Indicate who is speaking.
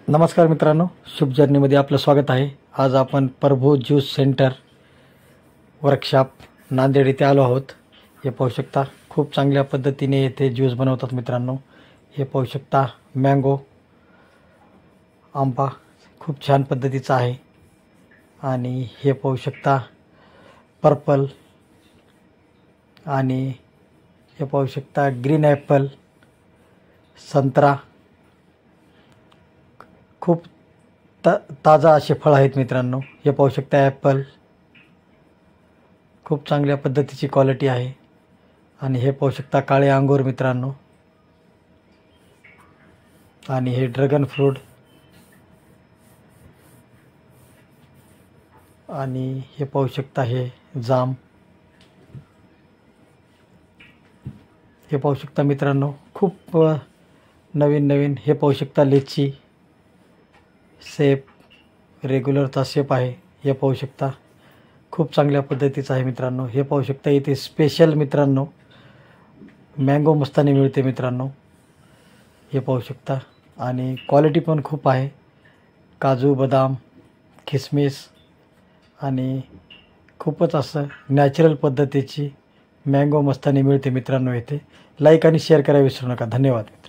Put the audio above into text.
Speaker 1: नमस्कार मित्रांनो, शुभ जर्नीमध्ये आपलं स्वागत आहे। आज आपण प्रभू ज्यूस सेंटर वर्कशॉप नांदेड येथे आलो आहोत। हे पाहू शकता, खूप चांगल्या पद्धतीने येथे ज्यूस बनवतात मित्रांनो। हे पाहू शकता, मँगो आंबा खूप छान पद्धतीचा आहे। आणि हे पाहू शकता पर्पल, आणि हे पाहू शकता ग्रीन ॲपल, संत्रा, खूप ताजा असे फळ आहेत मित्रांनो। हे पाहू शकता ॲपल, खूप चांगल्या पद्धतीची क्वालिटी आहे। आणि हे पाहू शकता काळे अंगूर मित्रांनो, आणि हे ड्रॅगन फ्रूट, आणि हे पाहू शकता हे जाम। हे पाहू शकता मित्रांनो, खूप नवीन नवीन। हे पाहू शकता लिची, सेप रेग्युलरचा सेप आहे। हे पाहू शकता खूप चांगल्या पद्धतीचा आहे मित्रांनो। हे पाहू शकता इथे स्पेशल मित्रांनो मँगो मस्तानी मिळते मित्रांनो। हे पाहू शकता, आणि क्वालिटी पण खूप आहे। काजू, बदाम, किसमिस, आणि खूपच असं नॅचरल पद्धतीची मँगो मस्तानी मिळते मित्रांनो। इथे लाईक आणि शेअर करायला विसरू नका। धन्यवाद मित्र।